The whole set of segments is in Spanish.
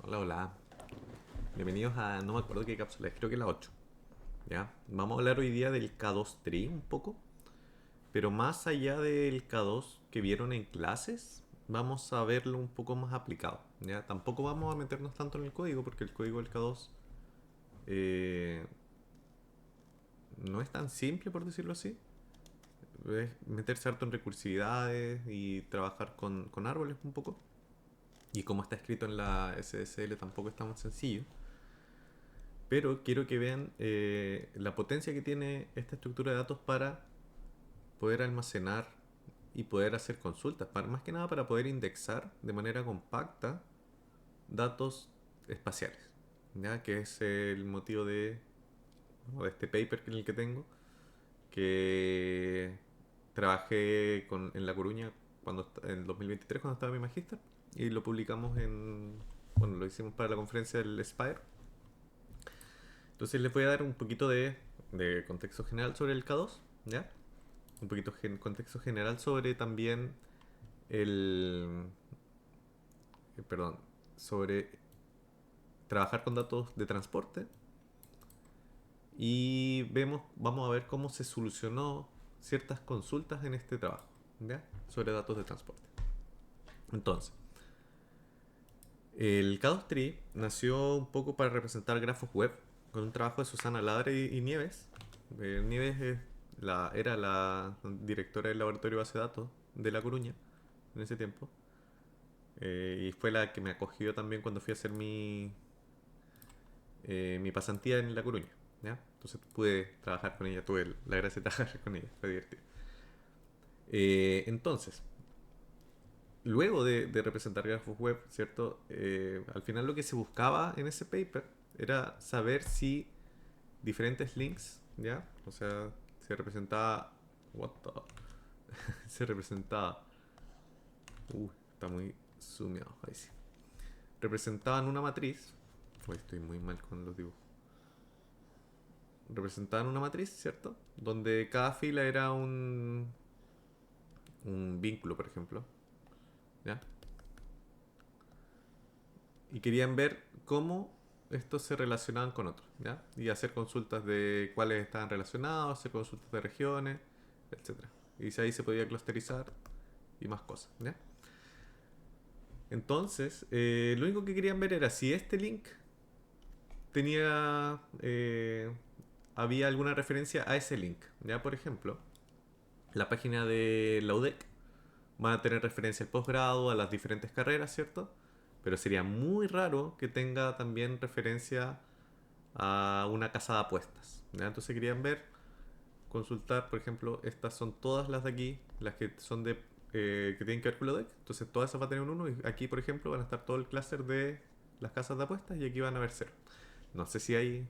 Hola, hola. Bienvenidos a, no me acuerdo qué cápsula es, creo que la 8. ¿Ya? Vamos a hablar hoy día del K2 Tree un poco, pero más allá del K2 que vieron en clases, vamos a verlo un poco más aplicado. ¿Ya? Tampoco vamos a meternos tanto en el código, porque el código del K2 eh, no es tan simple, por decirlo así. Es meterse harto en recursividades y trabajar con árboles un poco. Y como está escrito en la SSL tampoco es tan sencillo. Pero quiero que vean la potencia que tiene esta estructura de datos para poder almacenar y poder hacer consultas, más que nada para poder indexar de manera compacta datos espaciales, ¿ya? Que es el motivo bueno, de este paper en el que tengo, que trabajé en La Coruña en 2023 cuando estaba en mi magíster y lo publicamos bueno, lo hicimos para la conferencia del Spire. Entonces les voy a dar un poquito de contexto general sobre el K2, ¿ya? Un poquito de contexto general sobre también el... perdón, sobre trabajar con datos de transporte y vamos a ver cómo se solucionó ciertas consultas en este trabajo, ¿ya? Sobre datos de transporte. Entonces, el K2 Tree nació un poco para representar grafos web con un trabajo de Susana Ladre y Nieves. Nieves era la directora del laboratorio de base de datos de La Coruña en ese tiempo. Y fue la que me acogió también cuando fui a hacer mi pasantía en La Coruña. ¿Ya? Entonces pude trabajar con ella, tuve la gracia de trabajar con ella, fue divertido. Entonces, luego de representar grafos web, ¿cierto? Al final lo que se buscaba en ese paper era saber si diferentes links, ¿ya? O sea, se representaba... What the... se representaba... está muy sumiado, ahí sí. Representaban una matriz... Uy, estoy muy mal con los dibujos. Representaban una matriz, ¿cierto? Donde cada fila era un vínculo, por ejemplo, ¿ya? Y querían ver cómo estos se relacionaban con otros, ¿ya? Y hacer consultas de cuáles estaban relacionados, hacer consultas de regiones, etcétera. Y si ahí se podía clusterizar y más cosas, ¿ya? Entonces, lo único que querían ver era si este link tenía... había alguna referencia a ese link, ¿ya? Por ejemplo, la página de la UDEC van a tener referencia al posgrado, a las diferentes carreras, ¿cierto? Pero sería muy raro que tenga también referencia a una casa de apuestas. ¿Ya? Entonces querían ver, consultar, por ejemplo, estas son todas las de aquí, las que son que tienen que ver con la DEC. Entonces todas esas van a tener un 1 y aquí, por ejemplo, van a estar todo el clúster de las casas de apuestas y aquí van a haber 0. No sé si hay,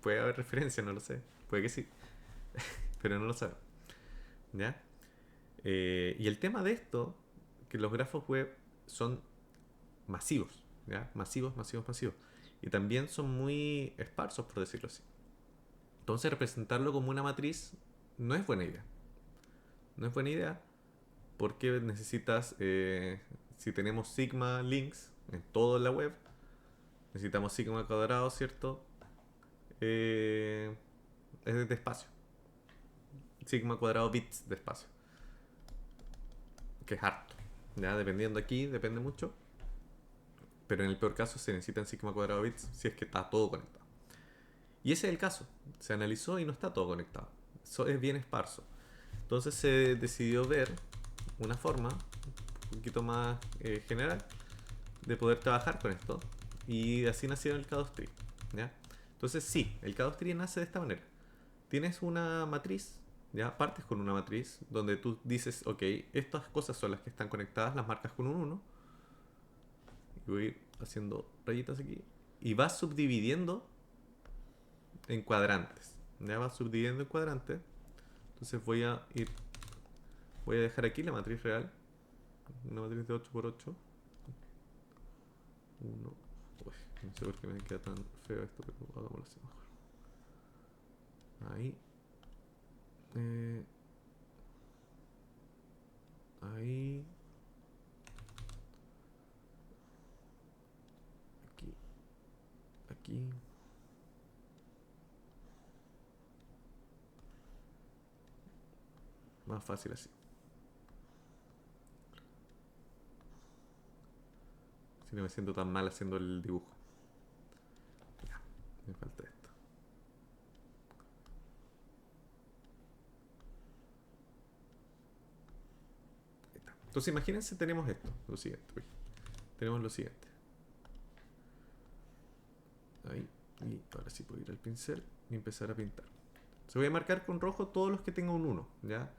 puede haber referencia, no lo sé. Puede que sí, pero no lo sabe. ¿Ya? Y el tema de esto, que los grafos web son masivos, ¿ya? Masivos, masivos, masivos. Y también son muy esparsos, por decirlo así. Entonces representarlo como una matriz no es buena idea. No es buena idea porque necesitas, si tenemos sigma links en toda la web, necesitamos sigma cuadrado, ¿cierto? Eh, es de espacio. Sigma cuadrado bits de espacio. Que es harto. Ya, dependiendo aquí, depende mucho. Pero en el peor caso se necesitan sigma cuadrado bits si es que está todo conectado. Y ese es el caso. Se analizó y no está todo conectado. Eso es bien esparso. Entonces se decidió ver una forma un poquito más general de poder trabajar con esto. Y así nació el K2 Tree. ¿Ya? Entonces sí, el K2 Tree nace de esta manera. Tienes una matriz, ¿ya? Partes con una matriz donde tú dices, ok, estas cosas son las que están conectadas, las marcas con un uno. Y voy a ir haciendo rayitas aquí. Y vas subdividiendo en cuadrantes. Ya vas subdividiendo en cuadrantes. Entonces voy a dejar aquí la matriz real. Una matriz de 8 por 8. Uno. Uy, no sé por qué me queda tan feo esto, pero hagámoslo así mejor. Ahí. Eh, ahí. aquí. Más fácil así. Si no me siento tan mal haciendo el dibujo. Ya, me falta esto. Ahí está. Entonces imagínense, tenemos esto, lo siguiente. Uy, tenemos lo siguiente. Ahí. Y ahora sí puedo ir al pincel y empezar a pintar. Se voy a marcar con rojo todos los que tengan un 1, ¿ya?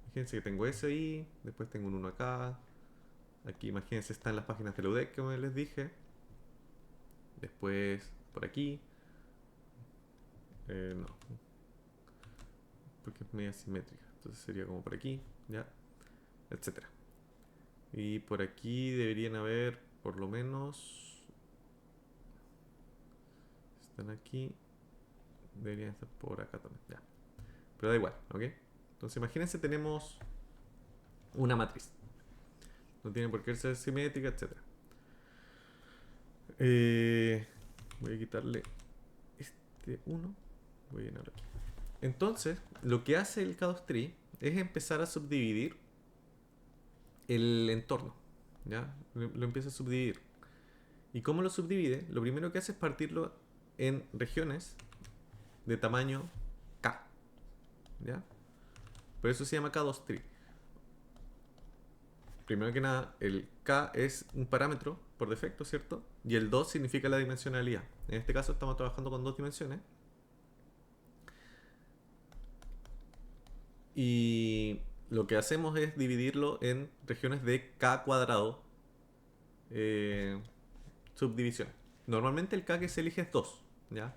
Imagínense que tengo ese ahí, después tengo un 1 acá. Aquí, imagínense, están las páginas de la UDEC que les dije. Después, por aquí. No, porque es media simétrica. Entonces sería como por aquí, ¿ya? Etcétera. Y por aquí deberían haber, por lo menos... Están aquí. Deberían estar por acá también, ya. Pero da igual, ¿ok? Entonces imagínense, tenemos una matriz. No tiene por qué ser simétrica, etc. Voy a quitarle este 1. Voy a llenarlo aquí. Entonces, lo que hace el Chaos Tree es empezar a subdividir el entorno. ¿Ya? Lo empieza a subdividir. ¿Y cómo lo subdivide? Lo primero que hace es partirlo en regiones de tamaño K. ¿Ya? Por eso se llama Chaos Tree. Primero que nada, el K es un parámetro por defecto, ¿cierto? Y el 2 significa la dimensionalidad. En este caso estamos trabajando con 2 dimensiones. Y lo que hacemos es dividirlo en regiones de K cuadrado, subdivisiones. Normalmente el K que se elige es 2, ¿ya?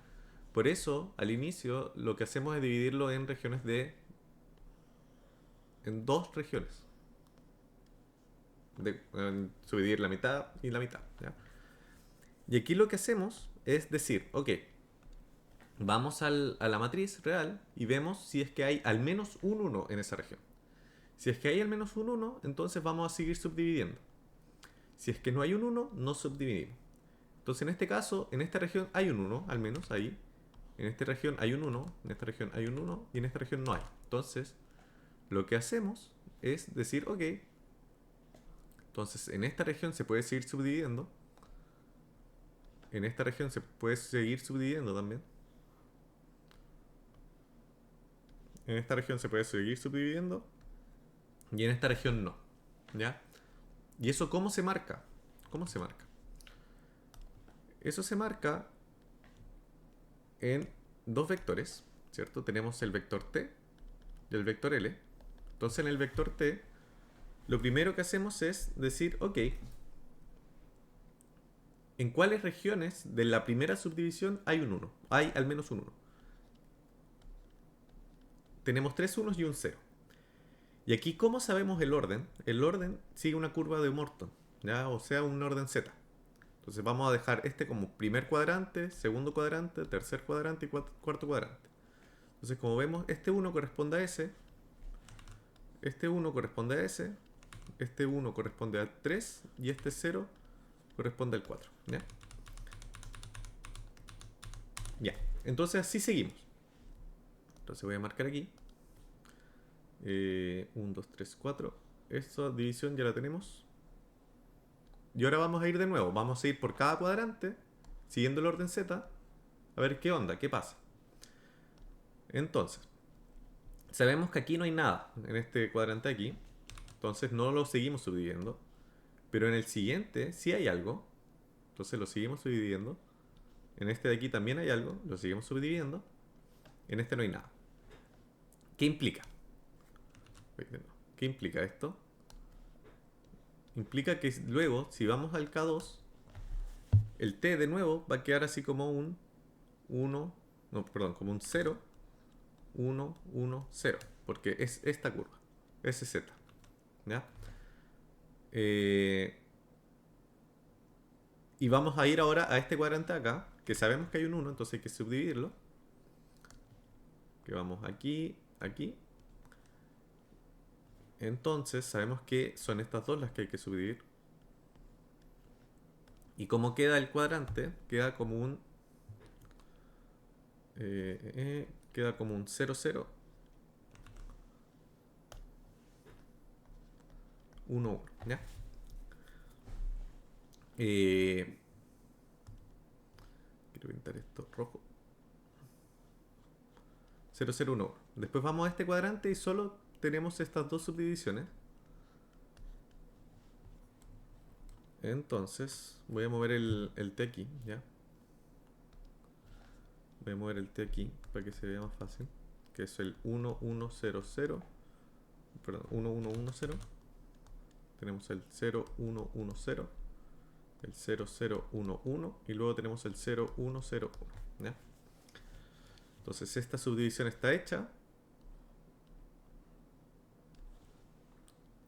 Por eso, al inicio, lo que hacemos es dividirlo en regiones en 2 regiones. Subdividir la mitad y la mitad, ¿ya? Y aquí lo que hacemos es decir, ok, vamos a la matriz real y vemos si es que hay al menos un 1 en esa región. Si es que hay al menos un 1, entonces vamos a seguir subdividiendo. Si es que no hay un 1, no subdividimos. Entonces en este caso, en esta región hay un 1, al menos ahí. En esta región hay un 1, en esta región hay un 1 y en esta región no hay. Entonces, lo que hacemos es decir, ok, entonces en esta región se puede seguir subdividiendo. En esta región se puede seguir subdividiendo también. En esta región se puede seguir subdividiendo. Y en esta región no. ¿Ya? ¿Y eso cómo se marca? ¿Cómo se marca? Eso se marca en dos vectores, ¿cierto? Tenemos el vector t y el vector l. Entonces en el vector t, lo primero que hacemos es decir, ok, ¿en cuáles regiones de la primera subdivisión hay un 1? Hay al menos un 1. Tenemos 3 unos y un 0. Y aquí, ¿cómo sabemos el orden? El orden sigue una curva de Morton, ¿ya? O sea, un orden Z. Entonces vamos a dejar este como primer cuadrante, segundo cuadrante, tercer cuadrante y cuarto cuadrante. Entonces, como vemos, este 1 corresponde a ese, este 1 corresponde a ese, este 1 corresponde al 3 y este 0 corresponde al 4. ¿Ya? Ya. Entonces así seguimos. Entonces voy a marcar aquí. 1, 2, 3, 4. Esta división ya la tenemos. Y ahora vamos a ir de nuevo. Vamos a ir por cada cuadrante, siguiendo el orden Z, a ver qué onda, qué pasa. Entonces, sabemos que aquí no hay nada en este cuadrante de aquí. Entonces no lo seguimos subdividiendo. Pero en el siguiente sí hay algo. Entonces lo seguimos subdividiendo. En este de aquí también hay algo. Lo seguimos subdividiendo. En este no hay nada. ¿Qué implica? ¿Qué implica esto? Implica que luego, si vamos al K2, el T de nuevo va a quedar así como un 1, no, perdón, como un 0, 1, 1, 0. Porque es esta curva, SZ. ¿Ya? Y vamos a ir ahora a este cuadrante acá, que sabemos que hay un 1, entonces hay que subdividirlo. Que vamos aquí, aquí. Entonces sabemos que son estas dos las que hay que subdividir. Y como queda el cuadrante, queda como un Queda como un 0, 0, 1, 1, ¿ya? Quiero pintar esto rojo. 0, 0, 1, 1. Después vamos a este cuadrante y solo tenemos estas dos subdivisiones. Entonces, voy a mover el T aquí, ¿ya? Voy a mover el T aquí para que se vea más fácil. Que es el 1, 1, 0, 0. Perdón, 1, 1, 1, 0. Tenemos el 0, 1, 1, 0. El 0, 0, 1, 1. Y luego tenemos el 0, 1, 0, 1. ¿Ya? Entonces esta subdivisión está hecha.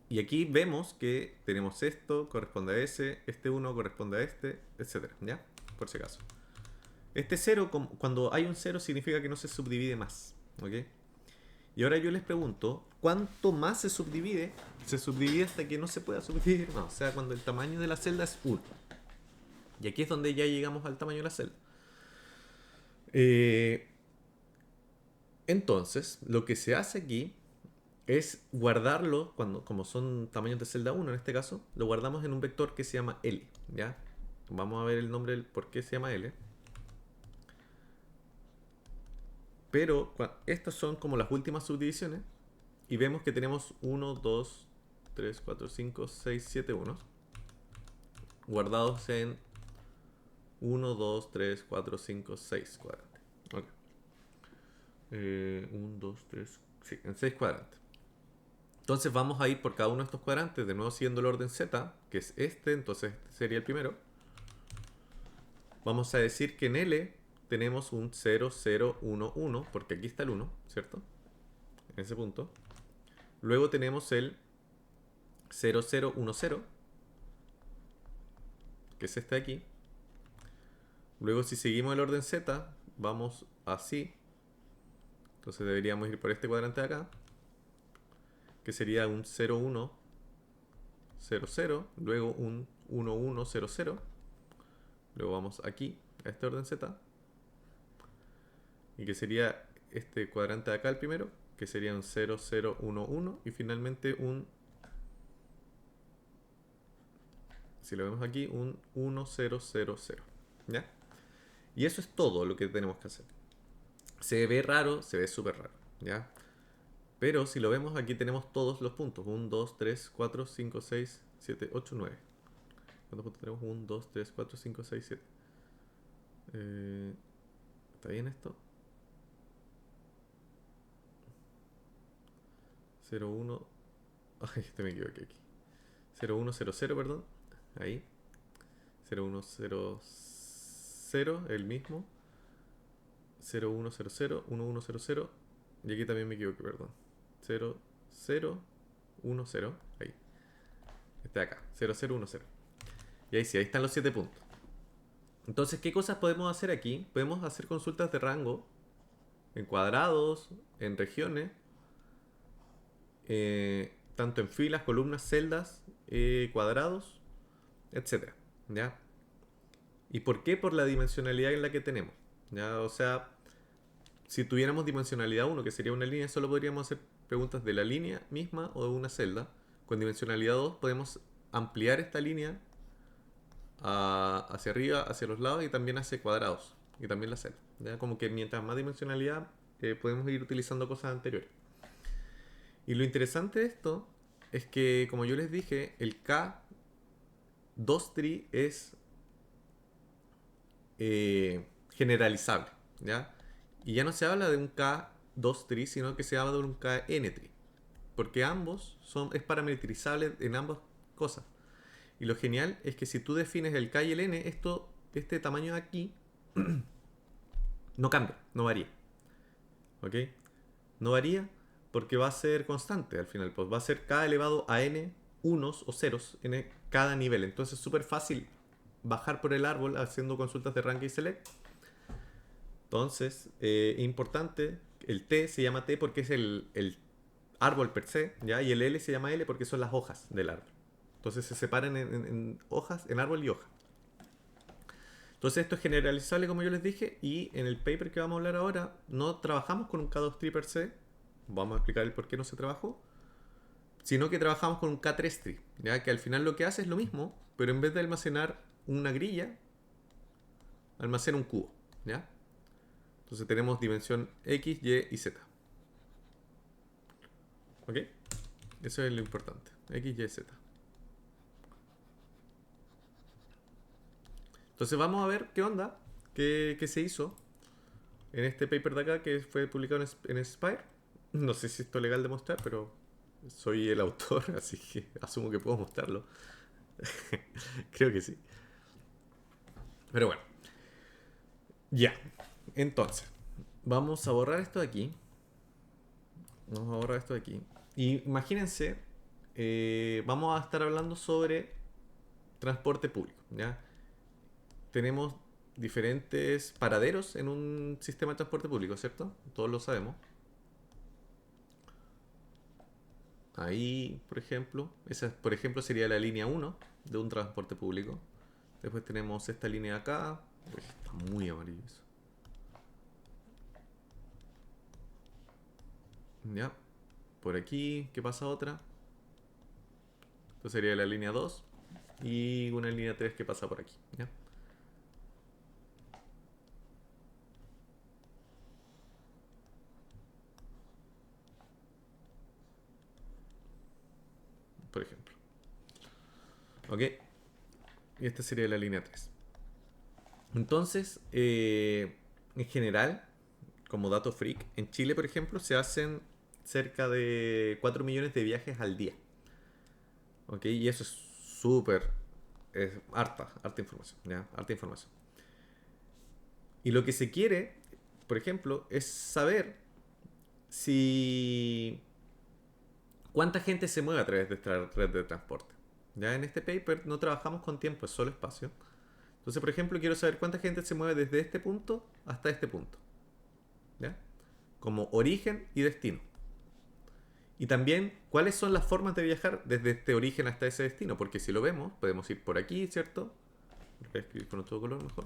Y aquí vemos que tenemos esto, corresponde a ese, este 1 corresponde a este, etc. ¿Ya? Por si acaso. Este 0, cuando hay un 0, significa que no se subdivide más. ¿Ok? Y ahora yo les pregunto, ¿cuánto más se subdivide? Se subdivide hasta que no se pueda subdividir más. O sea, cuando el tamaño de la celda es 1. Y aquí es donde ya llegamos al tamaño de la celda. Entonces, lo que se hace aquí es guardarlo, como son tamaños de celda 1 en este caso, lo guardamos en un vector que se llama L. ¿Ya? Vamos a ver el nombre del por qué se llama L. Pero estas son como las últimas subdivisiones. Y vemos que tenemos 1, 2, 3, 4, 5, 6, 7 unos. Guardados en 1, 2, 3, 4, 5, 6 cuadrantes. Okay. 1, 2, 3, sí, en 6 cuadrantes. Entonces vamos a ir por cada uno de estos cuadrantes, de nuevo siguiendo el orden Z, que es este, entonces este sería el primero. Vamos a decir que en L tenemos un 0, 0, 1, 1, porque aquí está el 1, ¿cierto? En ese punto. Luego tenemos el 0, 0, 1, 0, que es este de aquí. Luego si seguimos el orden Z, vamos así. Entonces deberíamos ir por este cuadrante de acá, que sería un 0, 1, 0, 0. Luego un 1, 1, 0, 0. Luego vamos aquí, a este orden Z. Y que sería este cuadrante de acá el primero, que sería un 0, 0, 1, 1. Y finalmente un, si lo vemos aquí, un 1, 0, 0, 0. ¿Ya? Y eso es todo lo que tenemos que hacer. Se ve raro, se ve súper raro. ¿Ya? Pero si lo vemos, aquí tenemos todos los puntos. 1, 2, 3, 4, 5, 6, 7, 8, 9. ¿Cuántos puntos tenemos? 1, 2, 3, 4, 5, 6, 7. ¿Está bien esto? 0, 1. Ay, me equivoqué aquí. 0, 1, 0, 0, perdón. Ahí. 0, 1, 0, 0, el mismo. 0, 1, 0, 0, 1, 1, 0, 0. Y aquí también me equivoqué, perdón. 0, 0, 1, 0. Ahí. Este de acá. 0, 0, 1, 0. Y ahí sí, ahí están los 7 puntos. Entonces, ¿qué cosas podemos hacer aquí? Podemos hacer consultas de rango en cuadrados, en regiones, tanto en filas, columnas, celdas, cuadrados, etcétera. ¿Ya? ¿Y por qué? Por la dimensionalidad en la que tenemos. ¿Ya? O sea, si tuviéramos dimensionalidad 1, que sería una línea, solo podríamos hacer preguntas de la línea misma o de una celda. Con dimensionalidad 2 podemos ampliar esta línea hacia arriba, hacia los lados y también hacia cuadrados. Y también la celda. ¿Ya? Como que mientras más dimensionalidad podemos ir utilizando cosas anteriores. Y lo interesante de esto es que, como yo les dije, el K2-tree es generalizable, ¿ya? Y ya no se habla de un K2-tree, sino que se habla de un KN-tree. Porque ambos es parametrizable en ambas cosas. Y lo genial es que si tú defines el K y el N, este tamaño de aquí no cambia, no varía. ¿Ok? No varía porque va a ser constante al final. Pues va a ser K elevado a N unos o ceros en cada nivel. Entonces es súper fácil bajar por el árbol haciendo consultas de rank y select. Entonces, importante, el T se llama T porque es el árbol per se, ¿ya? Y el L se llama L porque son las hojas del árbol. Entonces se separan en hojas, en árbol y hoja. Entonces esto es generalizable como yo les dije y en el paper que vamos a hablar ahora no trabajamos con un K2 tree per se, vamos a explicar el por qué no se trabajó, sino que trabajamos con un K3 tree, ya que al final lo que hace es lo mismo, pero en vez de almacenar una grilla, almacena un cubo, ¿ya? Entonces tenemos dimensión X, Y y Z. ¿Ok? Eso es lo importante. X, Y, Z. Entonces vamos a ver qué onda, qué se hizo en este paper de acá que fue publicado en Spire. No sé si esto es legal de mostrar, pero soy el autor, así que asumo que puedo mostrarlo. Creo que sí. Pero bueno, ya. Entonces, vamos a borrar esto de aquí. Vamos a borrar esto de aquí. Y imagínense, vamos a estar hablando sobre transporte público. ¿Ya? Tenemos diferentes paraderos en un sistema de transporte público, ¿cierto? Todos lo sabemos. Ahí, por ejemplo, esa por ejemplo sería la línea uno de un transporte público. Después tenemos esta línea de acá. Uy, está muy amarillo eso. Ya. Por aquí, ¿qué pasa otra? Esto sería la línea 2 y una línea 3 que pasa por aquí, ¿ya? Por ejemplo. ¿Ok? Y esta sería la línea 3. Entonces, en general, como dato freak, en Chile, por ejemplo, se hacen cerca de 4 millones de viajes al día. ¿Ok? Y eso es súper, es harta información, ¿ya? Harta información. Y lo que se quiere, por ejemplo, es saber si cuánta gente se mueve a través de esta red de transporte. Ya en este paper no trabajamos con tiempo, es solo espacio. Entonces, por ejemplo, quiero saber cuánta gente se mueve desde este punto hasta este punto. ¿Ya? Como origen y destino. Y también cuáles son las formas de viajar desde este origen hasta ese destino. Porque si lo vemos, podemos ir por aquí, ¿cierto? Lo voy a escribir con otro color mejor.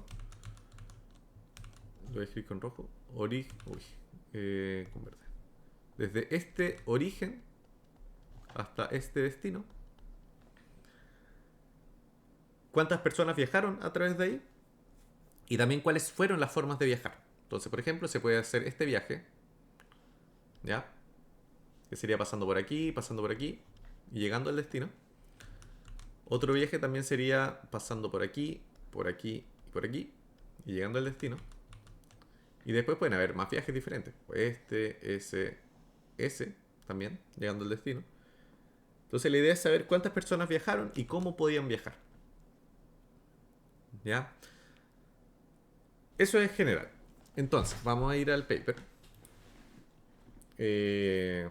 Lo voy a escribir con rojo. Con verde. Desde este origen hasta este destino. ¿Cuántas personas viajaron a través de ahí? Y también cuáles fueron las formas de viajar. Entonces, por ejemplo, se puede hacer este viaje, ¿ya? Que sería pasando por aquí y llegando al destino. Otro viaje también sería pasando por aquí y por aquí y llegando al destino. Y después pueden haber más viajes diferentes. Ese también, llegando al destino. Entonces la idea es saber cuántas personas viajaron y cómo podían viajar. ¿Ya? Eso es general. Entonces, vamos a ir al paper. Eh,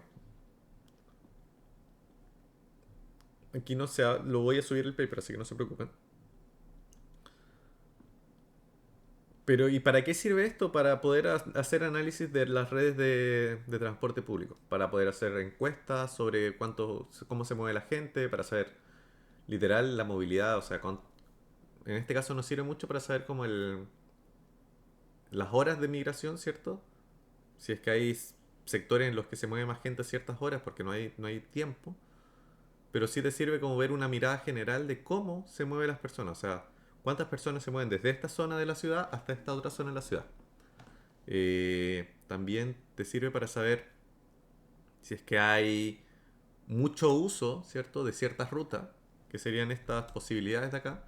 Aquí no se lo voy a subir el paper, así que no se preocupen. Pero ¿y para qué sirve esto? Para poder hacer análisis de las redes de transporte público. Para poder hacer encuestas sobre cómo se mueve la gente, para saber literal la movilidad. O sea, en este caso nos sirve mucho para saber como las horas de migración, ¿cierto? Si es que hay sectores en los que se mueve más gente a ciertas horas porque no hay tiempo. Pero sí te sirve como ver una mirada general de cómo se mueven las personas. O sea, cuántas personas se mueven desde esta zona de la ciudad hasta esta otra zona de la ciudad. También te sirve para saber si es que hay mucho uso, ¿cierto? De ciertas rutas, que serían estas posibilidades de acá.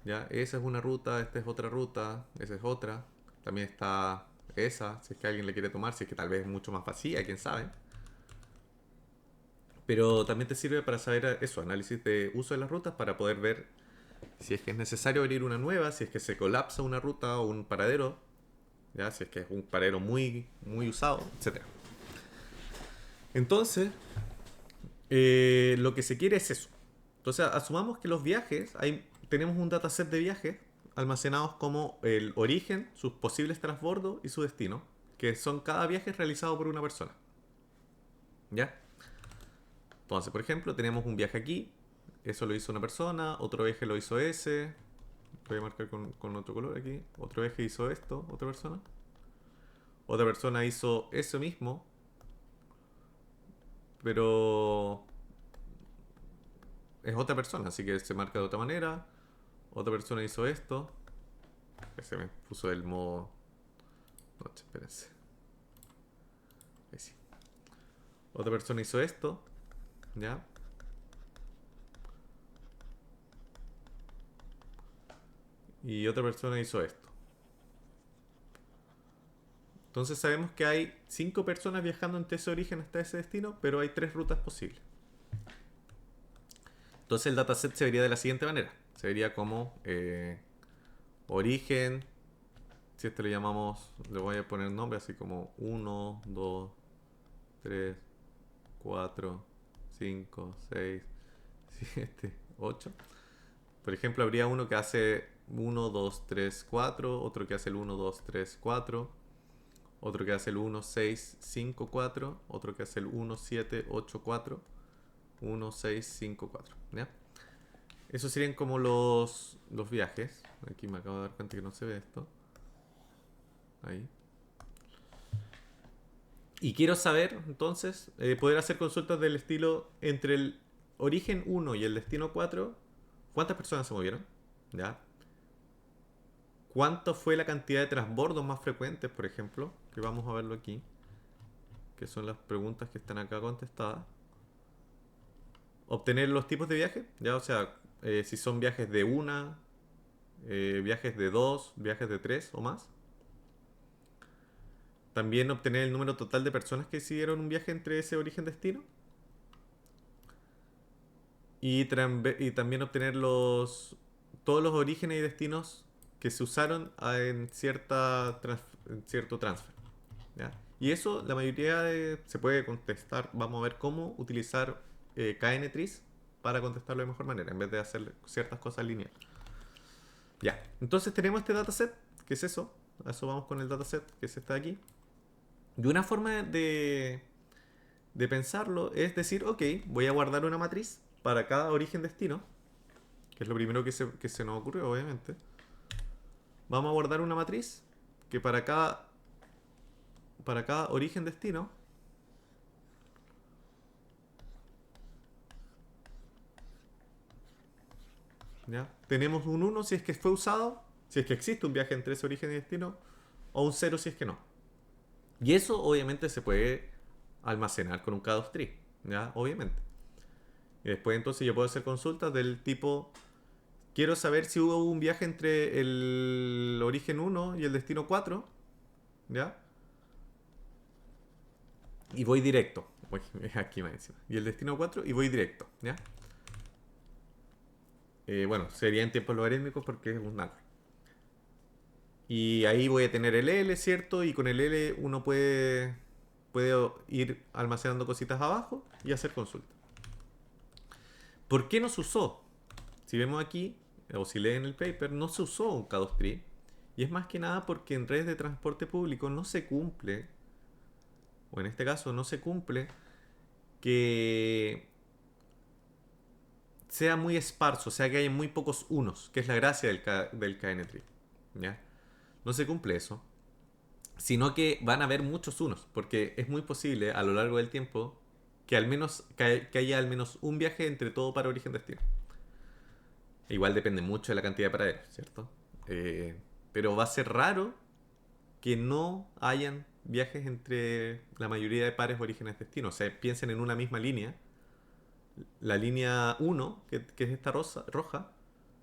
¿Ya? Esa es una ruta, esta es otra ruta, esa es otra. También está esa, si es que alguien le quiere tomar, si es que tal vez es mucho más vacía, quién sabe. Pero también te sirve para saber eso, análisis de uso de las rutas para poder ver si es que es necesario abrir una nueva, si es que se colapsa una ruta o un paradero, ¿ya? Si es que es un paradero muy, muy usado, etcétera. Entonces, lo que se quiere es eso. Entonces, asumamos que los viajes, tenemos un dataset de viajes almacenados como el origen, sus posibles transbordos y su destino, que son cada viaje realizado por una persona. ¿Ya? Entonces, por ejemplo, tenemos un viaje aquí, eso lo hizo una persona, otro viaje lo hizo ese, voy a marcar con otro color aquí. Otro eje hizo esto, otra persona. Otra persona hizo eso mismo, pero es otra persona, así que se marca de otra manera. Otra persona hizo esto. Que se me puso el modo... No, espérense. Ahí sí. Otra persona hizo esto. ¿Ya? Y otra persona hizo esto. Entonces sabemos que hay 5 personas viajando entre ese origen hasta ese destino, pero hay 3 rutas posibles. Entonces el dataset se vería de la siguiente manera. Se vería como origen, si este le llamamos, le voy a poner nombre así como 1, 2, 3, 4, 5, 6, 7, 8. Por ejemplo, habría uno que hace 1, 2, 3, 4, otro que hace el 1, 2, 3, 4, otro que hace el 1, 6, 5, 4, otro que hace el 1, 7, 8, 4, 1, 6, 5, 4. ¿Ya? Esos serían como los viajes. Aquí me acabo de dar cuenta que no se ve esto. Ahí. Y quiero saber, entonces, poder hacer consultas del estilo entre el origen 1 y el destino 4. ¿Cuántas personas se movieron? ¿Ya? ¿Cuánto fue la cantidad de transbordos más frecuentes, por ejemplo? Que vamos a verlo aquí. Que son las preguntas que están acá contestadas. Obtener los tipos de viaje, ¿ya? O sea, si son viajes de una, viajes de dos, viajes de tres o más. También obtener el número total de personas que hicieron un viaje entre ese origen-destino. Y también obtener todos los orígenes y destinos que se usaron en cierto transfer. ¿Ya? Y eso, la mayoría se puede contestar. Vamos a ver cómo utilizar KNTrees para contestarlo de mejor manera, en vez de hacer ciertas cosas lineales. Ya, entonces tenemos este dataset, que es eso. A eso vamos con el dataset, que es este de aquí. Y una forma de pensarlo es decir, ok, voy a guardar una matriz para cada origen-destino, que es lo primero que se nos ocurrió, obviamente. Vamos a guardar una matriz que para cada origen-destino ¿ya? Tenemos un 1 si es que fue usado, si es que existe un viaje entre ese origen y destino, o un 0 si es que no. Y eso obviamente se puede almacenar con un K2 tree, ¿ya? Obviamente. Y después entonces yo puedo hacer consultas del tipo, quiero saber si hubo un viaje entre el origen 1 y el destino 4, ¿ya? Y voy directo. Uy, aquí más encima. Y el destino 4 y voy directo, ¿ya? Bueno, sería en tiempos logarítmicos porque es un árbol. Y ahí voy a tener el L, ¿cierto? Y con el L uno puede ir almacenando cositas abajo y hacer consulta. ¿Por qué no se usó? Si vemos aquí, o si leen el paper, no se usó un K2 tree. Y es más que nada porque en redes de transporte público no se cumple, o en este caso no se cumple, que sea muy esparso, o sea que haya muy pocos unos, que es la gracia del KN-tree. ¿Ya? No se cumple eso, sino que van a haber muchos unos, porque es muy posible a lo largo del tiempo que haya al menos un viaje entre todo para origen-destino. Igual depende mucho de la cantidad de paraderos, ¿cierto? Pero va a ser raro que no hayan viajes entre la mayoría de pares orígenes-destino. O sea, piensen en una misma línea. La línea 1, que es esta roja,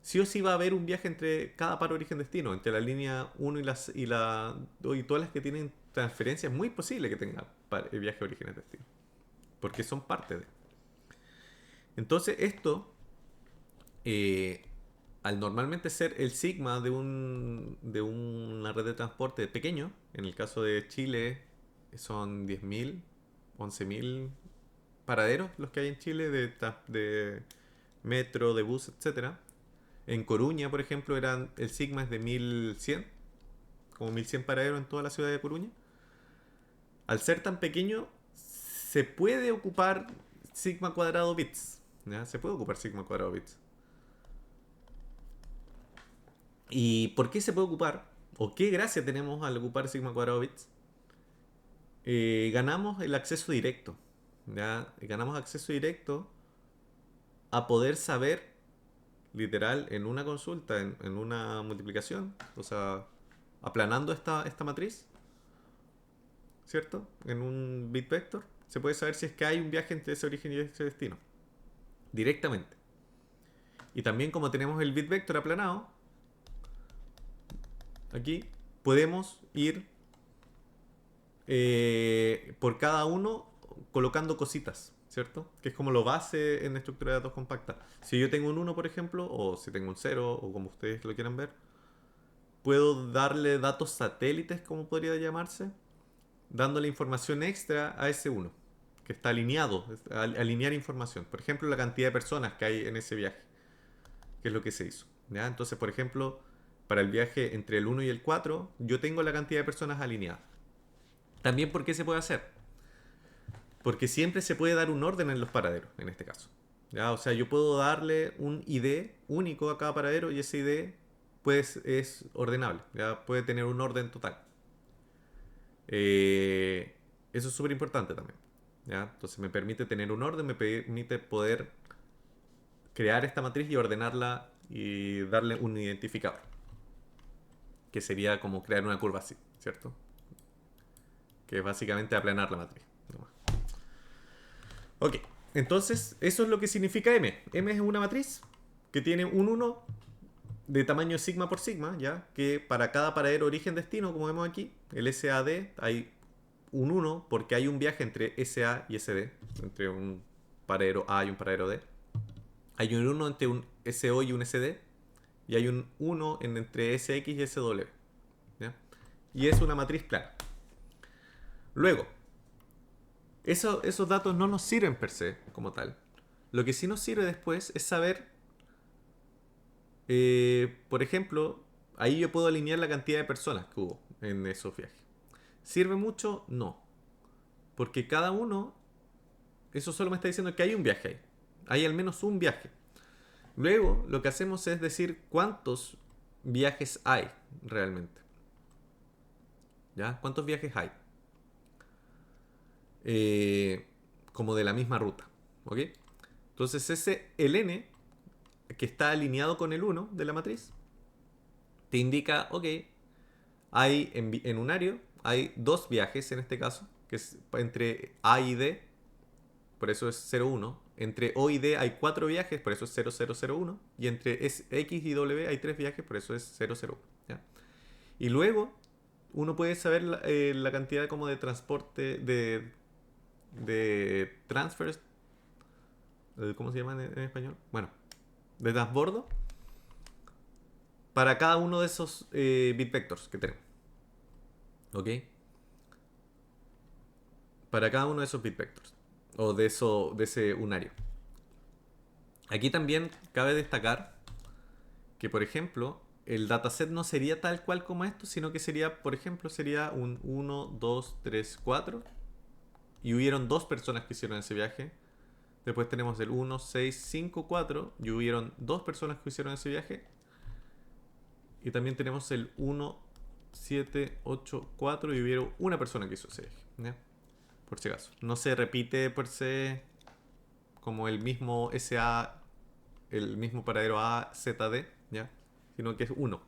sí o sí va a haber un viaje entre cada par origen-destino. Entre la línea 1 y todas las que tienen transferencia, es muy posible que tengan viaje orígenes-destino. Porque son parte de. Entonces, esto al normalmente ser el sigma de una red de transporte pequeño, en el caso de Chile son 10.000, 11.000 paraderos los que hay en Chile de metro, de bus, etcétera. En Coruña, por ejemplo, el sigma es de 1.100, como 1.100 paraderos en toda la ciudad de Coruña. Al ser tan pequeño, se puede ocupar sigma cuadrado bits. ¿Ya? Se puede ocupar sigma cuadrado bits. ¿Y por qué se puede ocupar? ¿O qué gracia tenemos al ocupar sigma cuadrado bits? Ganamos el acceso directo. ¿Ya? Ganamos acceso directo a poder saber, literal, en una consulta, en una multiplicación, o sea, aplanando esta matriz, ¿cierto? En un bit vector, se puede saber si es que hay un viaje entre ese origen y ese destino, directamente. Y también como tenemos el bit vector aplanado, aquí podemos ir por cada uno colocando cositas, ¿cierto? Que es como lo base en estructura de datos compacta. Si yo tengo un uno, por ejemplo, o si tengo un cero, o como ustedes lo quieran ver, puedo darle datos satélites, como podría llamarse, dándole información extra a ese uno que está alineado, alinear información. Por ejemplo, la cantidad de personas que hay en ese viaje, que es lo que se hizo. ¿Ya? Entonces, por ejemplo, para el viaje entre el uno y el 4 yo tengo la cantidad de personas alineadas. También, ¿por qué se puede hacer? Porque siempre se puede dar un orden en los paraderos, en este caso. ¿Ya? O sea, yo puedo darle un ID único a cada paradero y ese ID pues, es ordenable. ¿Ya? Puede tener un orden total. Eso es súper importante también. ¿Ya? Entonces me permite tener un orden, me permite poder crear esta matriz y ordenarla y darle un identificador. Que sería como crear una curva así, ¿cierto? Que es básicamente aplanar la matriz. Ok, entonces eso es lo que significa M. M es una matriz que tiene un 1 de tamaño sigma por sigma, ¿ya? Que para cada paradero origen-destino, como vemos aquí, el SAD, hay un 1 porque hay un viaje entre SA y SD, entre un paradero A y un paradero D. Hay un 1 entre un SO y un SD, y hay un 1 entre SX y SW. ¿Ya? Y es una matriz plana. Luego, esos datos no nos sirven per se como tal. Lo que sí nos sirve después es saber, por ejemplo, ahí yo puedo alinear la cantidad de personas que hubo en esos viajes. ¿Sirve mucho? No. Porque cada uno, eso solo me está diciendo que hay un viaje ahí. Hay al menos un viaje. Luego, lo que hacemos es decir cuántos viajes hay realmente. ¿Ya? ¿Cuántos viajes hay? Eh, como de la misma ruta. ¿Ok? Entonces ese el n que está alineado con el 1 de la matriz te indica, ok, hay en unario, hay dos viajes en este caso, que es entre A y D, por eso es 0,1. Entre O y D hay cuatro viajes, por eso es 0,001. Y entre X y W hay tres viajes, por eso es 0,01. ¿Ya? Y luego uno puede saber la cantidad como de transporte, de transfers, ¿cómo se llama en español? Bueno, de transbordo para cada uno de esos bit vectors que tenemos. ¿Ok? Para cada uno de esos bit vectors. O de ese unario. Aquí también cabe destacar que, por ejemplo, el dataset no sería tal cual como esto, sino que sería, por ejemplo, sería un 1, 2, 3, 4. Y hubieron dos personas que hicieron ese viaje. Después tenemos el 1, 6, 5, 4. Y hubieron dos personas que hicieron ese viaje. Y también tenemos el 1, 7, 8, 4. Y hubieron una persona que hizo ese viaje. ¿Ya? Por si acaso. No se repite por se como el mismo SA, el mismo paradero AZD, ¿ya? Sino que es uno.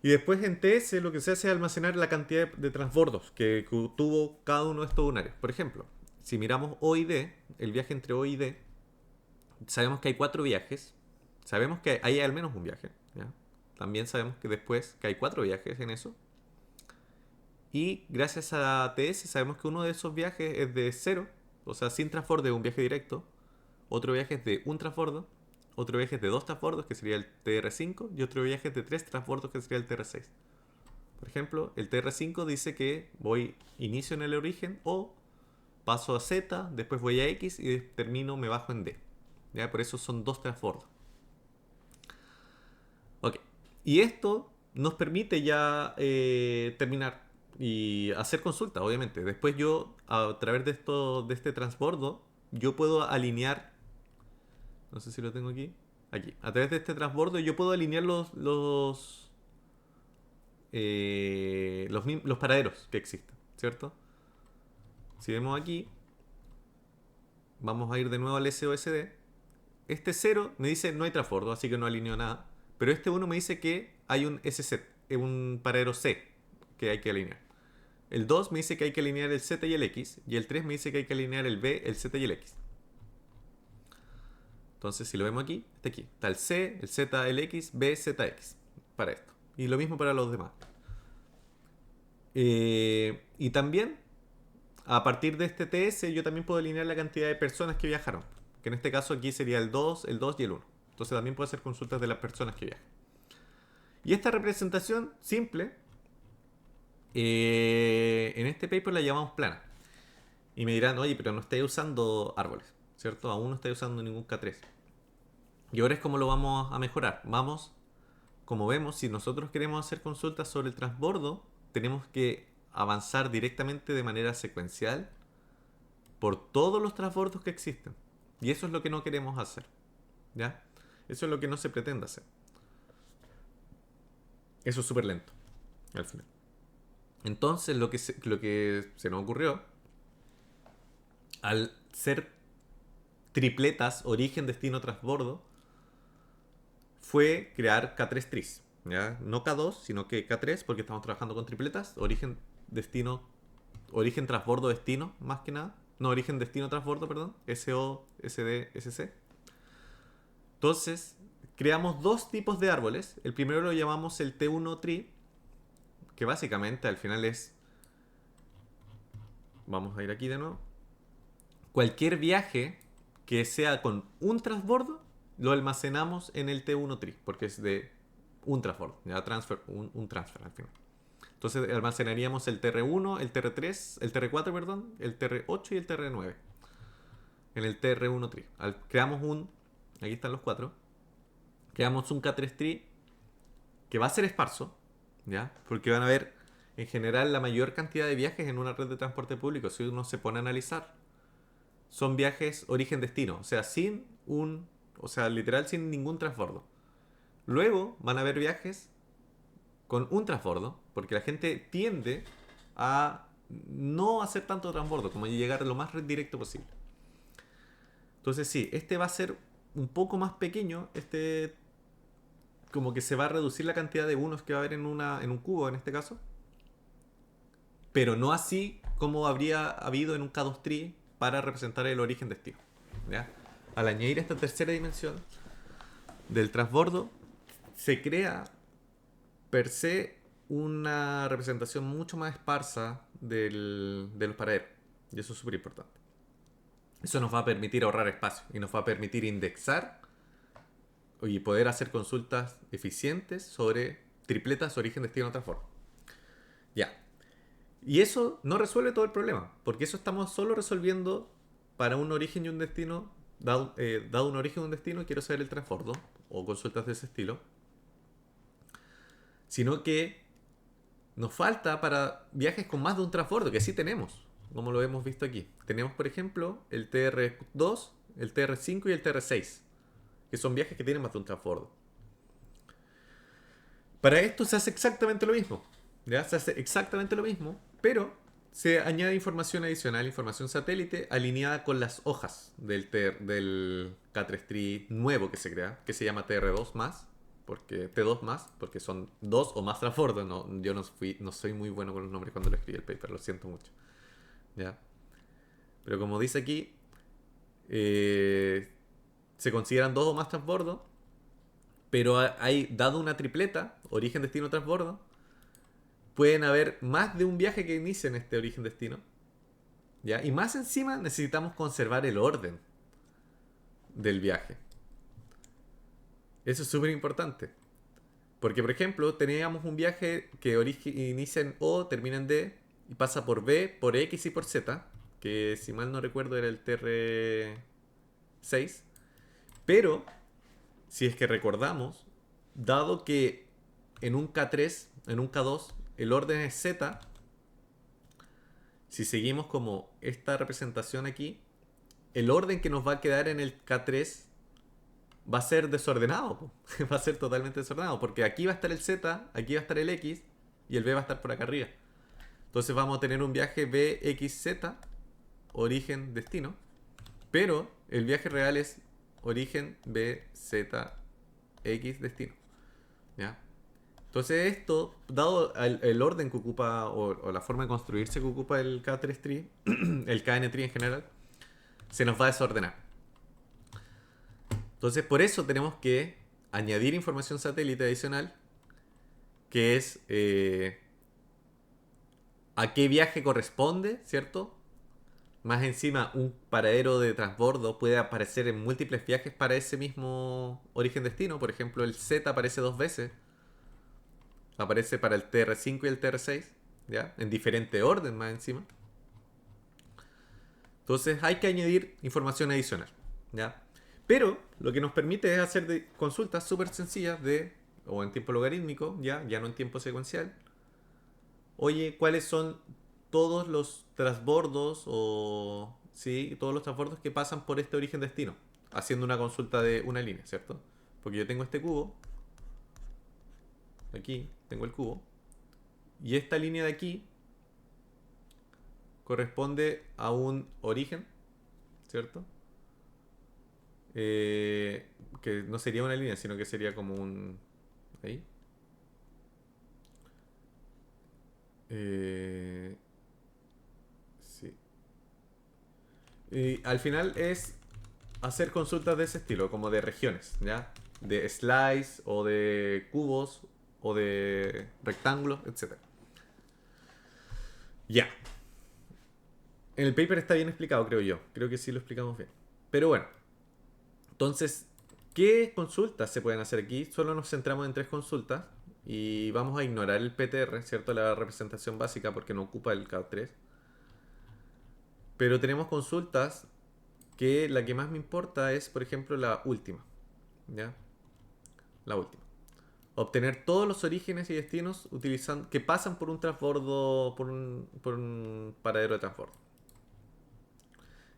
Y después en TS lo que se hace es almacenar la cantidad de transbordos que tuvo cada uno de estos unarios. Por ejemplo, si miramos O y D, el viaje entre O y D, sabemos que hay cuatro viajes. Sabemos que hay al menos un viaje. ¿Ya? También sabemos que después que hay cuatro viajes en eso. Y gracias a TS sabemos que uno de esos viajes es de cero, o sea, sin transbordo, es un viaje directo. Otro viaje es de un transbordo. Otro viaje es de dos transbordos, que sería el TR5. Y otro viaje es de tres transbordos, que sería el TR6. Por ejemplo, el TR5 dice que voy inicio en el origen o paso a Z, después voy a X y termino, me bajo en D. ¿Ya? Por eso son dos transbordos. Ok. Y esto nos permite ya terminar y hacer consultas, obviamente. Después yo, a través de este transbordo, yo puedo alinear, no sé si lo tengo aquí, aquí. A través de este transbordo yo puedo alinear los paraderos que existen, ¿cierto? Si vemos aquí, vamos a ir de nuevo al SOSD. Este 0 me dice no hay transbordo, así que no alineo nada. Pero este 1 me dice que hay un SZ, un paradero C que hay que alinear. El 2 me dice que hay que alinear el Z y el X. Y el 3 me dice que hay que alinear el B, el Z y el X. Entonces, si lo vemos aquí, está aquí. Está el C, el Z, el X, B, Z, X. Para esto. Y lo mismo para los demás. Y también, a partir de este TS, yo también puedo alinear la cantidad de personas que viajaron. Que en este caso aquí sería el 2 y el 1. Entonces también puedo hacer consultas de las personas que viajan. Y esta representación simple, en este paper la llamamos plana. Y me dirán, oye, pero no estáis usando árboles, ¿cierto? Aún no estáis usando ningún K3. Y ahora es como lo vamos a mejorar. Vamos, como vemos, si nosotros queremos hacer consultas sobre el transbordo, tenemos que avanzar directamente de manera secuencial por todos los transbordos que existen. Y eso es lo que no queremos hacer. ¿Ya? Eso es lo que no se pretende hacer. Eso es súper lento, al final. Entonces, lo que se nos ocurrió, al ser tripletas, origen, destino, transbordo, fue crear K3 tris. ¿Ya? No K2, sino que K3, porque estamos trabajando con tripletas, origen, destino, origen, transbordo, destino, más que nada. No, origen, destino, transbordo, perdón. SO, SD, SC. Entonces, creamos dos tipos de árboles. El primero lo llamamos el T1 tree, que básicamente al final es... Vamos a ir aquí de nuevo. Cualquier viaje que sea con un transbordo, lo almacenamos en el T1 tree, porque es de un transbordo, ya transfer, un transfer al final. Entonces almacenaríamos el TR1, el TR3, el TR4, perdón, el TR8 y el TR9 en el TR1 tree. Creamos un, aquí están los cuatro, creamos un K3 tree que va a ser esparso, ¿ya? Porque van a ver en general la mayor cantidad de viajes en una red de transporte público, si uno se pone a analizar, son viajes origen-destino, o sea, literal sin ningún transbordo. Luego van a haber viajes con un transbordo, porque la gente tiende a no hacer tanto transbordo, como llegar lo más directo posible. Entonces sí, este va a ser un poco más pequeño, como que se va a reducir la cantidad de unos que va a haber en un cubo en este caso, pero no así como habría habido en un K2 tree para representar el origen destino. ¿Ya? Al añadir esta tercera dimensión del transbordo, se crea per se una representación mucho más esparsa de los paraderos. Y eso es súper importante. Eso nos va a permitir ahorrar espacio y nos va a permitir indexar y poder hacer consultas eficientes sobre tripletas origen, destino, transbordo. Ya. Y eso no resuelve todo el problema, porque eso estamos solo resolviendo para un origen y un destino. Dado un origen y un destino, quiero saber el transbordo o consultas de ese estilo. Sino que nos falta para viajes con más de un transbordo, que sí tenemos, como lo hemos visto aquí. Tenemos, por ejemplo, el TR2, el TR5 y el TR6, que son viajes que tienen más de un transbordo. Para esto se hace exactamente lo mismo. ¿Ya? Se hace exactamente lo mismo, pero se añade información adicional, información satélite, alineada con las hojas del K3 tree nuevo que se crea, que se llama TR2 más, porque T2 más, porque son dos o más transbordos. No, yo no soy muy bueno con los nombres cuando lo escribí el paper, lo siento mucho. ¿Ya? Pero como dice aquí, se consideran dos o más transbordos, pero hay, dado una tripleta, origen, destino, transbordo, pueden haber más de un viaje que inicie en este origen-destino. ¿Ya? Y más encima necesitamos conservar el orden del viaje. Eso es súper importante. Porque, por ejemplo, teníamos un viaje que inicia en O, termina en D, y pasa por B, por X y por Z, que si mal no recuerdo era el TR6. Pero, si es que recordamos, dado que en un K3, en un K2, el orden es Z, si seguimos como esta representación aquí, el orden que nos va a quedar en el K3 va a ser desordenado, po. Va a ser totalmente desordenado, porque aquí va a estar el Z, aquí va a estar el X y el B va a estar por acá arriba. Entonces vamos a tener un viaje BXZ, origen, destino, pero el viaje real es origen BZX, destino. ¿Ya? Entonces esto, dado el orden que ocupa o la forma de construirse que ocupa el K3 tree, el KN tree en general, se nos va a desordenar. Entonces por eso tenemos que añadir información satélite adicional, que es a qué viaje corresponde, ¿cierto? Más encima, un paradero de transbordo puede aparecer en múltiples viajes para ese mismo origen-destino. Por ejemplo, el Z aparece dos veces. Aparece para el TR5 y el TR6, ¿ya? En diferente orden más encima. Entonces hay que añadir información adicional, ¿ya? Pero lo que nos permite es hacer consultas súper sencillas o en tiempo logarítmico, ya no en tiempo secuencial. Oye, ¿cuáles son todos los transbordos o sí, todos los transbordos que pasan por este origen destino? Haciendo una consulta de una línea, ¿cierto? Porque yo tengo este cubo, aquí tengo el cubo, y esta línea de aquí corresponde a un origen, ¿cierto? Que no sería una línea, sino que sería como un... Ahí. Eh, sí. Y al final es hacer consultas de ese estilo, como de regiones, ¿ya? De slice o de cubos o de rectángulos, etcétera. Ya. En el paper está bien explicado, creo yo. Creo que sí lo explicamos bien. Pero bueno, entonces, ¿qué consultas se pueden hacer aquí? Solo nos centramos en tres consultas y vamos a ignorar el PTR, ¿cierto? La representación básica porque no ocupa el CAD3. Pero tenemos consultas que la que más me importa es, por ejemplo, la última. ¿Ya? La última. Obtener todos los orígenes y destinos utilizando, que pasan por un transbordo, por un paradero de transbordo.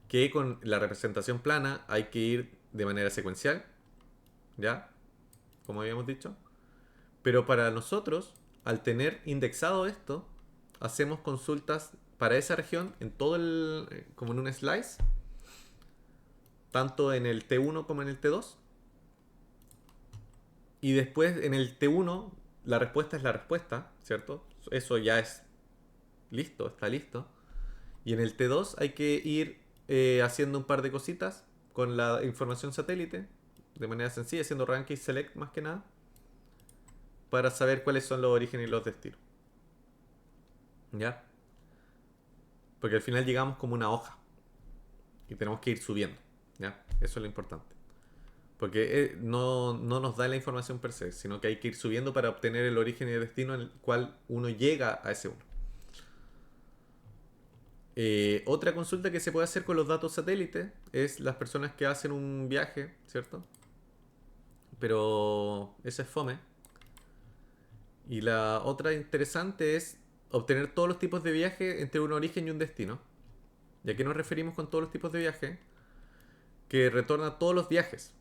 Que con la representación plana hay que ir de manera secuencial, ¿ya? Como habíamos dicho. Pero para nosotros, al tener indexado esto, hacemos consultas para esa región en todo como en un slice, tanto en el T1 como en el T2. Y después en el T1 la respuesta es la respuesta, ¿cierto? Eso ya es listo, está listo. Y en el T2 hay que ir haciendo un par de cositas con la información satélite, de manera sencilla, haciendo rank y select más que nada, para saber cuáles son los orígenes y los destinos. ¿Ya? Porque al final llegamos como una hoja y tenemos que ir subiendo. ¿Ya? Eso es lo importante. Porque no nos da la información per se, sino que hay que ir subiendo para obtener el origen y el destino en el cual uno llega a ese uno. Otra consulta que se puede hacer con los datos satélites es las personas que hacen un viaje, ¿cierto? Pero ese es fome. Y la otra interesante es obtener todos los tipos de viaje entre un origen y un destino. ¿Y a qué nos referimos con todos los tipos de viaje? Que retorna todos los viajes.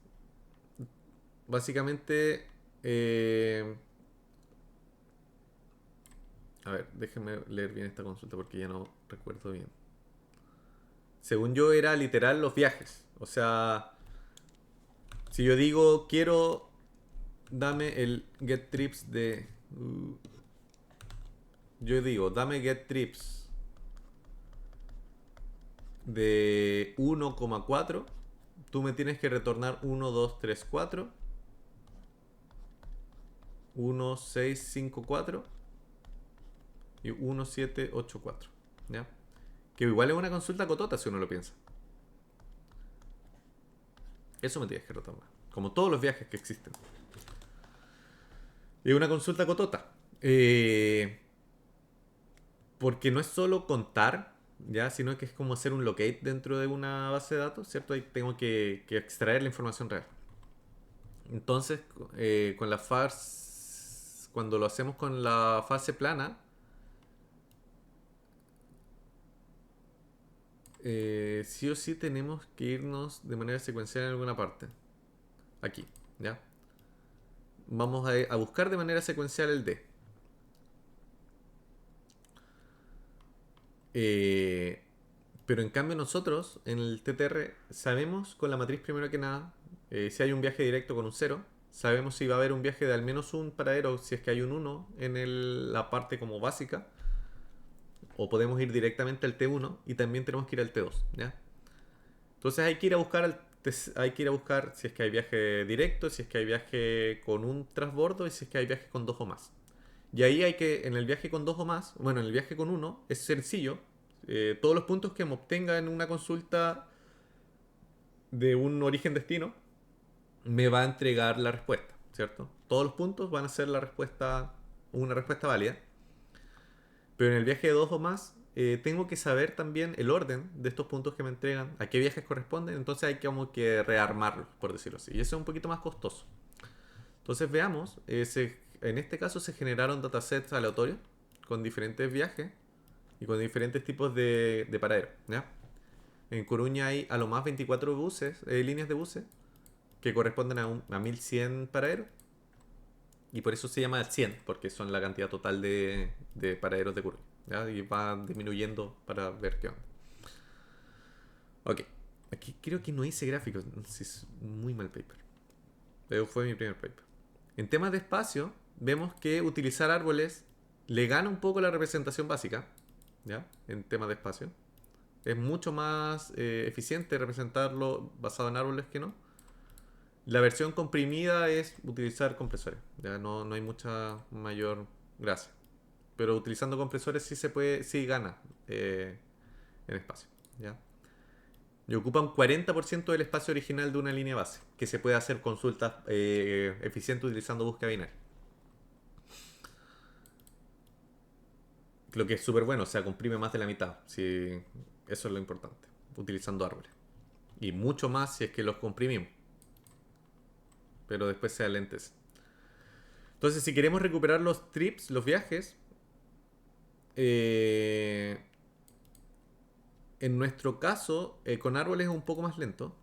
Básicamente, a ver, déjenme leer bien esta consulta porque ya no recuerdo bien. Según yo era literal los viajes. O sea, si yo digo quiero, dame el get trips de... yo digo, dame get trips de 1,4. Tú me tienes que retornar 1, 2, 3, 4. 1, 6, 5, 4. Y 1, 7, 8, 4. ¿Ya? Que igual es una consulta cotota si uno lo piensa. Eso me tienes que retornar. Como todos los viajes que existen. Es una consulta cotota. Porque no es solo contar, ya, sino que es como hacer un locate dentro de una base de datos, ¿cierto? Ahí tengo que extraer la información real. Entonces, con la fase, cuando lo hacemos con la fase plana, sí o sí tenemos que irnos de manera secuencial en alguna parte. aquí, ¿ya? Vamos a buscar de manera secuencial el D. Eh, pero en cambio nosotros en el TTR sabemos con la matriz primero que nada si hay un viaje directo con un cero. Sabemos si va a haber un viaje de al menos un paradero si es que hay un uno en la parte como básica. O podemos ir directamente al T1 y también tenemos que ir al T2, ¿ya? Entonces hay que ir a buscar hay que ir a buscar si es que hay viaje directo, si es que hay viaje con un transbordo y si es que hay viaje con dos o más. Y ahí hay que, en el viaje con dos o más, bueno, en el viaje con uno, es sencillo. Todos los puntos que me obtenga en una consulta de un origen-destino me va a entregar la respuesta, ¿cierto? Todos los puntos van a ser la respuesta, una respuesta válida. Pero en el viaje de dos o más, tengo que saber también el orden de estos puntos que me entregan, a qué viajes corresponden, entonces hay que como que rearmarlos, por decirlo así. Y eso es un poquito más costoso. Entonces veamos, en este caso se generaron datasets aleatorios con diferentes viajes y con diferentes tipos de paraderos, ¿ya? En Coruña hay a lo más 24 buses, líneas de buses, que corresponden a 1100 paraderos. Y por eso se llama 100, porque son la cantidad total de paraderos de Coruña, ¿ya? Y va disminuyendo para ver qué onda. Ok, aquí creo que no hice gráficos, no sé, es muy mal paper. Pero fue mi primer paper. En temas de espacio, vemos que utilizar árboles le gana un poco la representación básica, ¿ya? En temas de espacio. Es mucho más eficiente representarlo basado en árboles que no. La versión comprimida es utilizar compresores. Ya no hay mucha mayor gracia. Pero utilizando compresores sí se puede, sí gana en espacio. ¿Ya? Y ocupa un 40% del espacio original de una línea base, que se puede hacer consultas eficientes utilizando búsqueda binaria. Lo que es súper bueno, o sea, comprime más de la mitad. Sí, eso es lo importante, utilizando árboles. Y mucho más si es que los comprimimos, pero después se alentes. Entonces, si queremos recuperar los trips, los viajes, eh, en nuestro caso, con árboles es un poco más lento.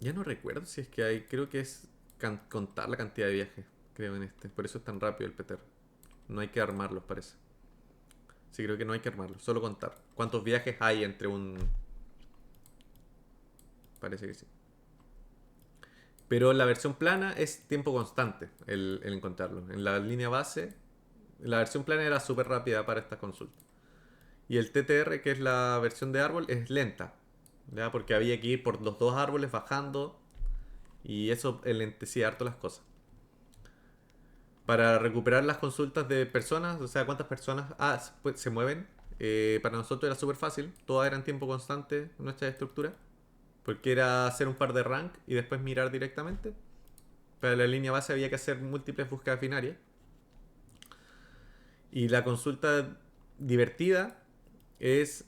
Ya no recuerdo si es que hay, creo que es contar la cantidad de viajes, creo en este. Por eso es tan rápido el PTR. No hay que armarlos, parece. Sí, creo que no hay que armarlos, solo contar. ¿Cuántos viajes hay entre un...? Parece que sí. Pero la versión plana es tiempo constante el encontrarlo. En la línea base, la versión plana era súper rápida para esta consulta. Y el TTR, que es la versión de árbol, es lenta. ¿Ya? Porque había que ir por los dos árboles bajando. Y eso enlentecía harto las cosas. Para recuperar las consultas de personas, o sea, cuántas personas pues, se mueven, para nosotros era súper fácil. Todas eran tiempo constante en nuestra estructura. Porque era hacer un par de rank y después mirar directamente. Para la línea base había que hacer múltiples búsquedas binarias. Y la consulta divertida es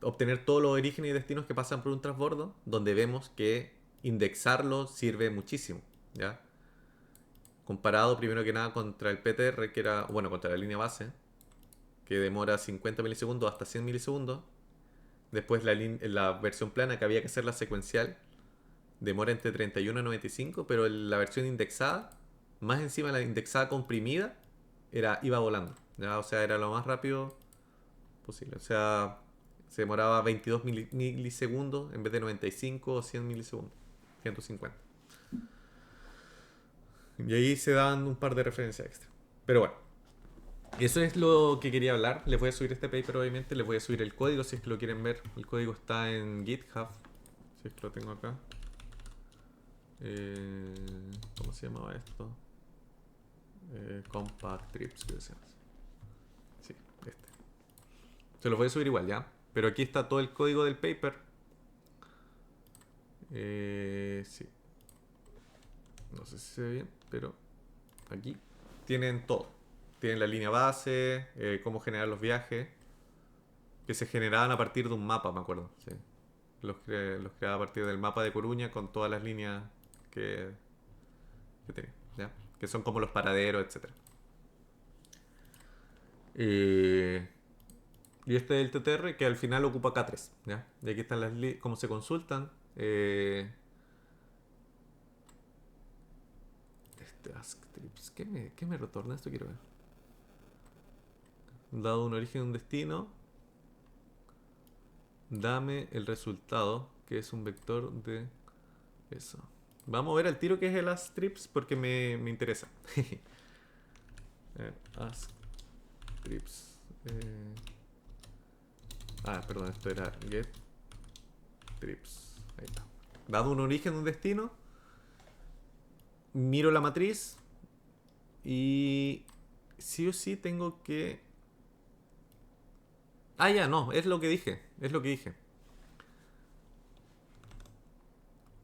obtener todos los orígenes y destinos que pasan por un transbordo, donde vemos que indexarlo sirve muchísimo, ¿ya? Comparado primero que nada contra el PTR, que era, bueno, contra la línea base, que demora 50 milisegundos hasta 100 milisegundos. Después la versión plana, que había que hacerla secuencial, demora entre 31 y 95, pero la versión indexada, más encima la indexada comprimida, iba volando, ¿ya? O sea, era lo más rápido posible. O sea, se demoraba 22 milisegundos en vez de 95 o 100 milisegundos. 150. Y ahí se dan un par de referencias extra. Pero bueno, eso es lo que quería hablar. Les voy a subir este paper, obviamente. Les voy a subir el código si es que lo quieren ver. El código está en GitHub. Si es que lo tengo acá. ¿Cómo se llamaba esto? Compact Trips, creo que se llama. Sí, este. Se los voy a subir igual, ¿ya? Pero aquí está todo el código del paper. Sí. No sé si se ve bien, pero aquí tienen todo. Tienen la línea base, cómo generar los viajes, que se generaban a partir de un mapa, me acuerdo. Sí. Los creaba a partir del mapa de Coruña con todas las líneas que, que tenía, ¿ya? Que son como los paraderos, etcétera. Eh, y este es el TTR que al final ocupa K3, ¿ya? Y aquí están cómo se consultan. Ask trips. ¿Qué me retorna esto? Quiero ver. Dado un origen y un destino, dame el resultado, que es un vector de eso. Vamos a ver al tiro qué es el ask trips porque me interesa. Ask trips. Perdón, esto era get trips. Ahí está. Dado un origen y un destino, miro la matriz y sí o sí tengo que... Ah, ya, no, es lo que dije. Es lo que dije.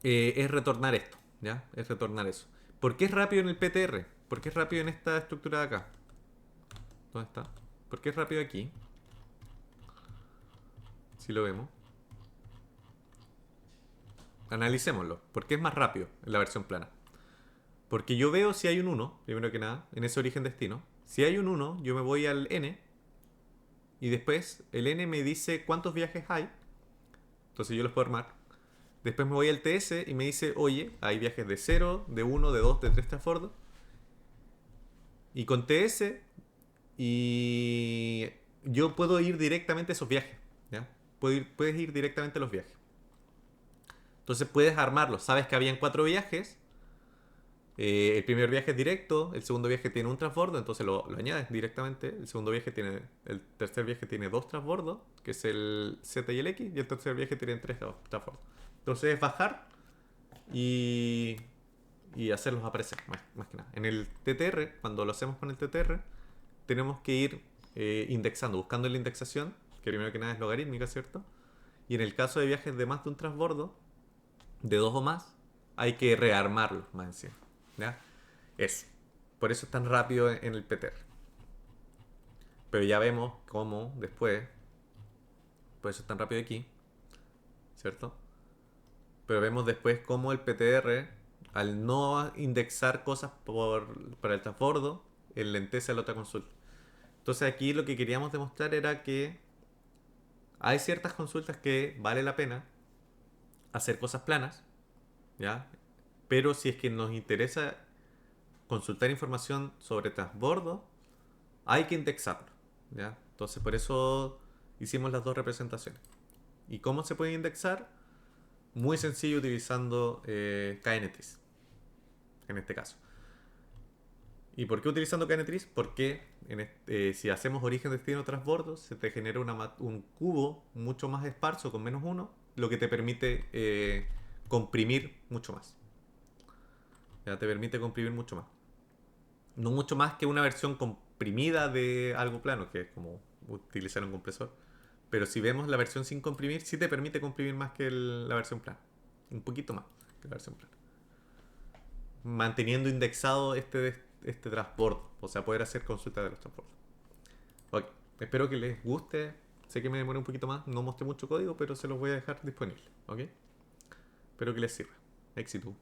Es retornar esto, ¿ya? Es retornar eso. ¿Por qué es rápido en el PTR? ¿Por qué es rápido en esta estructura de acá? ¿Dónde está? ¿Por qué es rápido aquí? Si lo vemos. Analicémoslo. ¿Por qué es más rápido en la versión plana? Porque yo veo si hay un 1, primero que nada, en ese origen destino. Si hay un 1, yo me voy al n. Y después el n me dice cuántos viajes hay. Entonces yo los puedo armar. Después me voy al TS y me dice, oye, hay viajes de 0, de 1, de 2, de 3 transbordos. Y con TS y yo puedo ir directamente a esos viajes. ¿Ya? Puedes ir directamente a los viajes. Entonces puedes armarlos. Sabes que habían 4 viajes. El primer viaje es directo, el segundo viaje tiene un transbordo, entonces lo añades directamente. El tercer viaje tiene 2 transbordos, que es el Z y el X, y el tercer viaje tiene 3 transbordos. Entonces es bajar y hacerlos aparecer, más que nada. En el TTR, cuando lo hacemos con el TTR, tenemos que ir indexando, buscando la indexación, que primero que nada es logarítmica, ¿cierto? Y en el caso de viajes de más de un transbordo, de 2 o más, hay que rearmarlos más encima. ¿Ya? Eso. Por eso es tan rápido en el PTR. Pero ya vemos cómo después, por eso es tan rápido aquí, ¿cierto? Pero vemos después cómo el PTR, al no indexar cosas para el transbordo, enlentece la otra consulta. Entonces aquí lo que queríamos demostrar era que hay ciertas consultas que vale la pena hacer cosas planas, ¿ya? Pero si es que nos interesa consultar información sobre transbordo, hay que indexarlo, ¿ya? Entonces por eso hicimos las dos representaciones. ¿Y cómo se puede indexar? Muy sencillo utilizando Knatis, en este caso. ¿Y por qué utilizando Knatis? Porque si hacemos origen, destino, transbordo, se te genera un cubo mucho más esparso con menos uno, lo que te permite comprimir mucho más. Ya te permite comprimir mucho más. No mucho más que una versión comprimida de algo plano, que es como utilizar un compresor. Pero si vemos la versión sin comprimir, sí te permite comprimir más que la versión plana. Un poquito más que la versión plana. Manteniendo indexado este transbordo. O sea, poder hacer consultas de los transbordos. Ok, espero que les guste. Sé que me demoré un poquito más, no mostré mucho código, pero se los voy a dejar disponible. Ok, espero que les sirva. Éxito.